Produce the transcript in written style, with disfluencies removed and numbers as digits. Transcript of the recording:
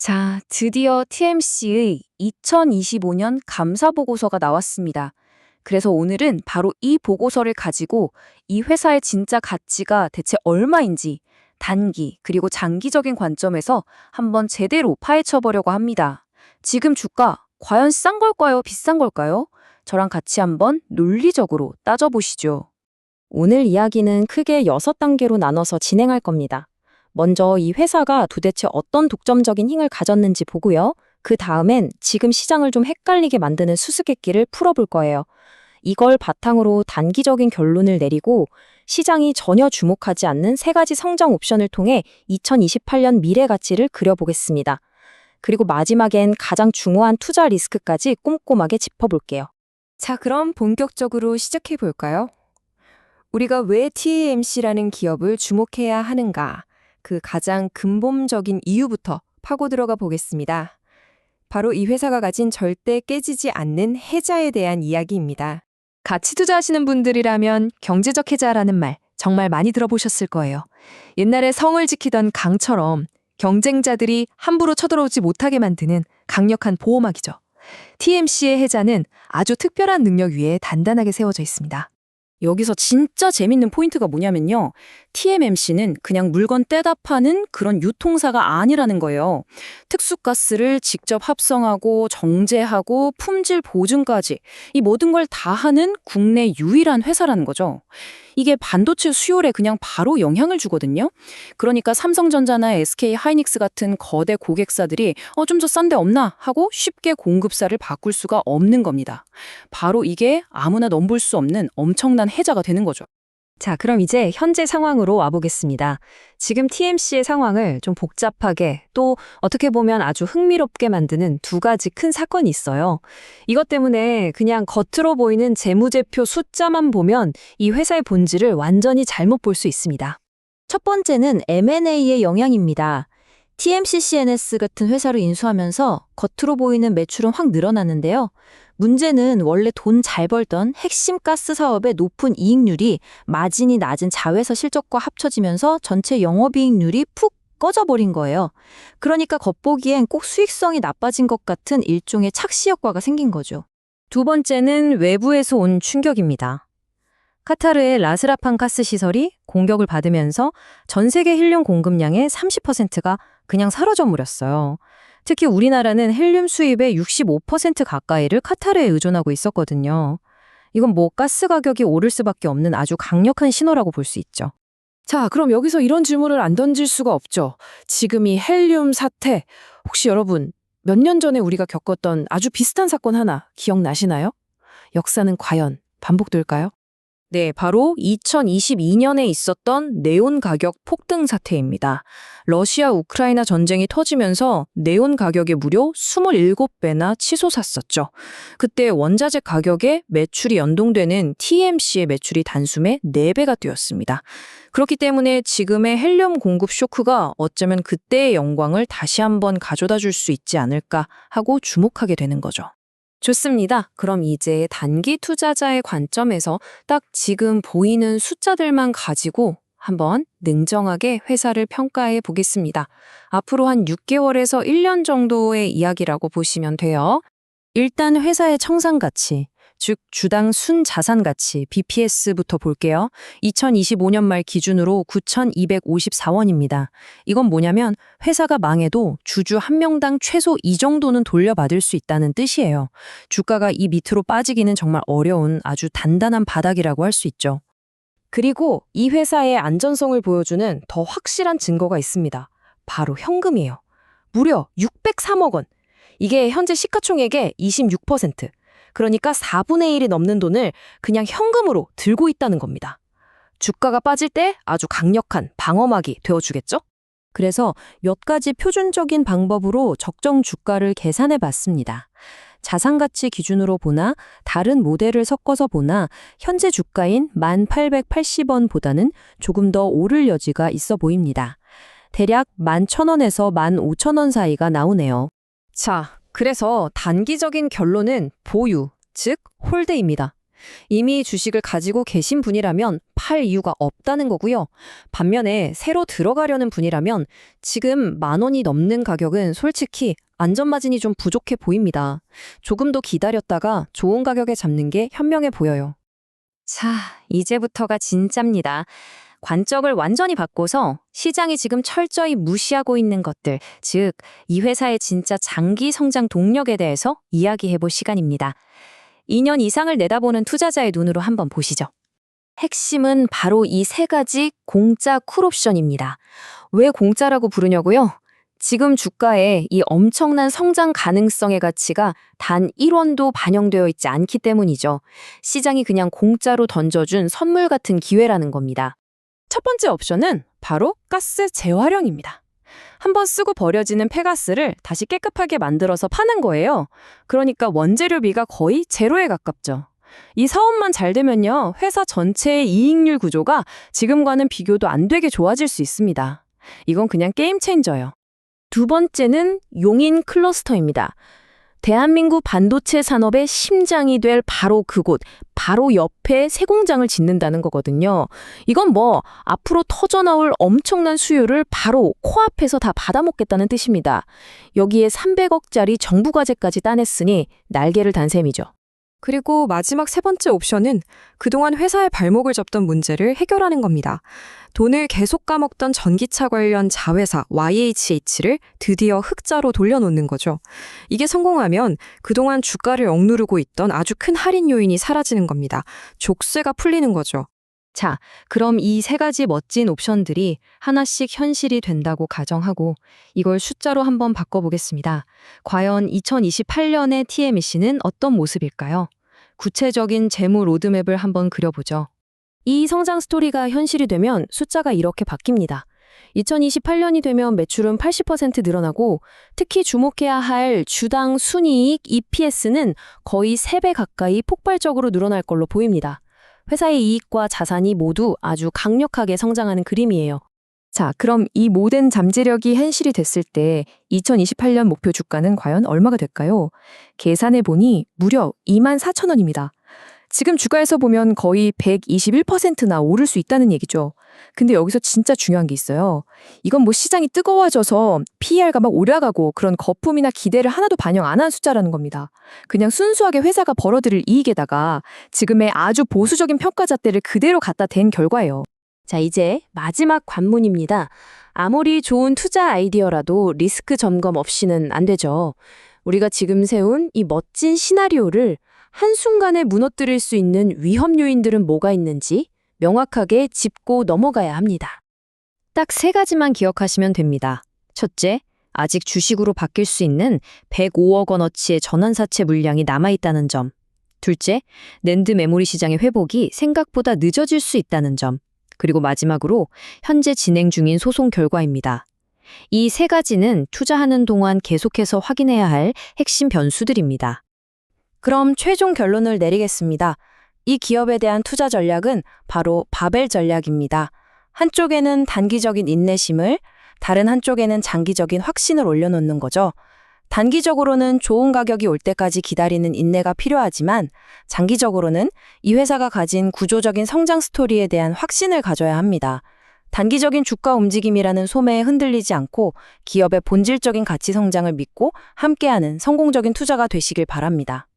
자, 드디어 TMC의 2025년 감사 보고서가 나왔습니다. 그래서 오늘은 바로 이 보고서를 가지고 이 회사의 진짜 가치가 대체 얼마인지 단기 그리고 장기적인 관점에서 한번 제대로 파헤쳐 보려고 합니다. 지금 주가 과연 싼 걸까요? 비싼 걸까요? 저랑 같이 한번 논리적으로 따져보시죠. 오늘 이야기는 크게 6단계로 나눠서 진행할 겁니다. 먼저 이 회사가 도대체 어떤 독점적인 힘을 가졌는지 보고요. 그 다음엔 지금 시장을 좀 헷갈리게 만드는 수수께끼를 풀어볼 거예요. 이걸 바탕으로 단기적인 결론을 내리고 시장이 전혀 주목하지 않는 3가지 성장 옵션을 통해 2028년 미래 가치를 그려보겠습니다. 그리고 마지막엔 가장 중요한 투자 리스크까지 꼼꼼하게 짚어볼게요. 자, 그럼 본격적으로 시작해 볼까요? 우리가 왜 TMC라는 기업을 주목해야 하는가? 그 가장 근본적인 이유부터 파고 들어가 보겠습니다. 바로 이 회사가 가진 절대 깨지지 않는 해자에 대한 이야기입니다. 가치 투자하시는 분들이라면 경제적 해자라는 말 정말 많이 들어보셨을 거예요. 옛날에 성을 지키던 강처럼 경쟁자들이 함부로 쳐들어오지 못하게 만드는 강력한 보호막이죠. TMC의 해자는 아주 특별한 능력 위에 단단하게 세워져 있습니다. 여기서 진짜 재밌는 포인트가 뭐냐면요. TMMC는 그냥 물건 떼다 파는 그런 유통사가 아니라는 거예요. 특수가스를 직접 합성하고 정제하고 품질 보증까지 이 모든 걸 다 하는 국내 유일한 회사라는 거죠. 이게 반도체 수요에 그냥 바로 영향을 주거든요. 그러니까 삼성전자나 SK 하이닉스 같은 거대 고객사들이 좀 더 싼 데 없나 하고 쉽게 공급사를 바꿀 수가 없는 겁니다. 바로 이게 아무나 넘볼 수 없는 엄청난 해자가 되는 거죠. 자, 그럼 이제 현재 상황으로 와보겠습니다. 지금 TMC의 상황을 좀 복잡하게 또 어떻게 보면 아주 흥미롭게 만드는 2가지 큰 사건이 있어요. 이것 때문에 그냥 겉으로 보이는 재무제표 숫자만 보면 이 회사의 본질을 완전히 잘못 볼 수 있습니다. 첫 번째는 M&A의 영향입니다. TMC CNS 같은 회사를 인수하면서 겉으로 보이는 매출은 확 늘어났는데요. 문제는 원래 돈 잘 벌던 핵심 가스 사업의 높은 이익률이 마진이 낮은 자회사 실적과 합쳐지면서 전체 영업이익률이 푹 꺼져버린 거예요. 그러니까 겉보기엔 꼭 수익성이 나빠진 것 같은 일종의 착시 효과가 생긴 거죠. 두 번째는 외부에서 온 충격입니다. 카타르의 라스라판 가스 시설이 공격을 받으면서 전 세계 헬륨 공급량의 30%가 그냥 사라져 버렸어요. 특히 우리나라는 헬륨 수입의 65% 가까이를 카타르에 의존하고 있었거든요. 이건 가스 가격이 오를 수밖에 없는 아주 강력한 신호라고 볼 수 있죠. 자, 그럼 여기서 이런 질문을 안 던질 수가 없죠. 지금 이 헬륨 사태, 혹시 여러분 몇 년 전에 우리가 겪었던 아주 비슷한 사건 하나 기억나시나요? 역사는 과연 반복될까요? 네, 바로 2022년에 있었던 네온 가격 폭등 사태입니다. 러시아 우크라이나 전쟁이 터지면서 네온 가격이 무려 27배나 치솟았었죠. 그때 원자재 가격에 매출이 연동되는 TMC의 매출이 단숨에 4배가 뛰었습니다. 그렇기 때문에 지금의 헬륨 공급 쇼크가 어쩌면 그때의 영광을 다시 한번 가져다 줄 수 있지 않을까 하고 주목하게 되는 거죠. 좋습니다. 그럼 이제 단기 투자자의 관점에서 딱 지금 보이는 숫자들만 가지고 한번 냉정하게 회사를 평가해 보겠습니다. 앞으로 한 6개월에서 1년 정도의 이야기라고 보시면 돼요. 일단 회사의 청산 가치, 즉 주당 순자산 가치 BPS부터 볼게요. 2025년 말 기준으로 9,254원입니다. 이건 뭐냐면 회사가 망해도 주주 한 명당 최소 이 정도는 돌려받을 수 있다는 뜻이에요. 주가가 이 밑으로 빠지기는 정말 어려운 아주 단단한 바닥이라고 할 수 있죠. 그리고 이 회사의 안전성을 보여주는 더 확실한 증거가 있습니다. 바로 현금이에요. 무려 603억 원. 이게 현재 시가총액의 26%. 그러니까 4분의 1이 넘는 돈을 그냥 현금으로 들고 있다는 겁니다. 주가가 빠질 때 아주 강력한 방어막이 되어주겠죠? 그래서 몇 가지 표준적인 방법으로 적정 주가를 계산해 봤습니다. 자산가치 기준으로 보나 다른 모델을 섞어서 보나 현재 주가인 1,880원보다는 조금 더 오를 여지가 있어 보입니다. 대략 11,000원에서 15,000원 사이가 나오네요. 자, 그래서 단기적인 결론은 보유, 즉 홀드입니다. 이미 주식을 가지고 계신 분이라면 팔 이유가 없다는 거고요. 반면에 새로 들어가려는 분이라면 지금 10,000원이 넘는 가격은 솔직히 안전마진이 좀 부족해 보입니다. 조금 더 기다렸다가 좋은 가격에 잡는 게 현명해 보여요. 자, 이제부터가 진짜입니다. 관점을 완전히 바꿔서 시장이 지금 철저히 무시하고 있는 것들, 즉, 이 회사의 진짜 장기 성장 동력에 대해서 이야기해 볼 시간입니다. 2년 이상을 내다보는 투자자의 눈으로 한번 보시죠. 핵심은 바로 이 세 가지 공짜 쿨옵션입니다. 왜 공짜라고 부르냐고요? 지금 주가에 이 엄청난 성장 가능성의 가치가 단 1원도 반영되어 있지 않기 때문이죠. 시장이 그냥 공짜로 던져준 선물 같은 기회라는 겁니다. 첫 번째 옵션은 바로 가스 재활용입니다. 한번 쓰고 버려지는 폐가스를 다시 깨끗하게 만들어서 파는 거예요. 그러니까 원재료비가 거의 제로에 가깝죠. 이 사업만 잘 되면요, 회사 전체의 이익률 구조가 지금과는 비교도 안 되게 좋아질 수 있습니다. 이건 그냥 게임 체인저예요. 두 번째는 용인 클러스터입니다. 대한민국 반도체 산업의 심장이 될 바로 그곳, 바로 옆에 새 공장을 짓는다는 거거든요. 이건 앞으로 터져나올 엄청난 수요를 바로 코앞에서 다 받아먹겠다는 뜻입니다. 여기에 300억짜리 정부 과제까지 따냈으니 날개를 단 셈이죠. 그리고 마지막 세 번째 옵션은 그동안 회사의 발목을 잡던 문제를 해결하는 겁니다. 돈을 계속 까먹던 전기차 관련 자회사 YHH를 드디어 흑자로 돌려놓는 거죠. 이게 성공하면 그동안 주가를 억누르고 있던 아주 큰 할인 요인이 사라지는 겁니다. 족쇄가 풀리는 거죠. 자, 그럼 이 세 가지 멋진 옵션들이 하나씩 현실이 된다고 가정하고 이걸 숫자로 한번 바꿔보겠습니다. 과연 2028년의 TMEC는 어떤 모습일까요? 구체적인 재무 로드맵을 한번 그려보죠. 이 성장 스토리가 현실이 되면 숫자가 이렇게 바뀝니다. 2028년이 되면 매출은 80% 늘어나고 특히 주목해야 할 주당 순이익 EPS는 거의 3배 가까이 폭발적으로 늘어날 걸로 보입니다. 회사의 이익과 자산이 모두 아주 강력하게 성장하는 그림이에요. 자, 그럼 이 모든 잠재력이 현실이 됐을 때 2028년 목표 주가는 과연 얼마가 될까요? 계산해보니 무려 24,000원입니다. 지금 주가에서 보면 거의 121%나 오를 수 있다는 얘기죠. 근데 여기서 진짜 중요한 게 있어요. 이건 시장이 뜨거워져서 PER가 막 올라가고 그런 거품이나 기대를 하나도 반영 안 한 숫자라는 겁니다. 그냥 순수하게 회사가 벌어들일 이익에다가 지금의 아주 보수적인 평가잣대를 그대로 갖다 댄 결과예요. 자, 이제 마지막 관문입니다. 아무리 좋은 투자 아이디어라도 리스크 점검 없이는 안 되죠. 우리가 지금 세운 이 멋진 시나리오를 한순간에 무너뜨릴 수 있는 위험 요인들은 뭐가 있는지 명확하게 짚고 넘어가야 합니다. 딱 3가지만 기억하시면 됩니다. 첫째, 아직 주식으로 바뀔 수 있는 105억 원어치의 전환사채 물량이 남아있다는 점. 둘째, 낸드 메모리 시장의 회복이 생각보다 늦어질 수 있다는 점. 그리고 마지막으로 현재 진행 중인 소송 결과입니다. 이 3가지는 투자하는 동안 계속해서 확인해야 할 핵심 변수들입니다. 그럼 최종 결론을 내리겠습니다. 이 기업에 대한 투자 전략은 바로 바벨 전략입니다. 한쪽에는 단기적인 인내심을, 다른 한쪽에는 장기적인 확신을 올려놓는 거죠. 단기적으로는 좋은 가격이 올 때까지 기다리는 인내가 필요하지만 장기적으로는 이 회사가 가진 구조적인 성장 스토리에 대한 확신을 가져야 합니다. 단기적인 주가 움직임이라는 소매에 흔들리지 않고 기업의 본질적인 가치 성장을 믿고 함께하는 성공적인 투자가 되시길 바랍니다.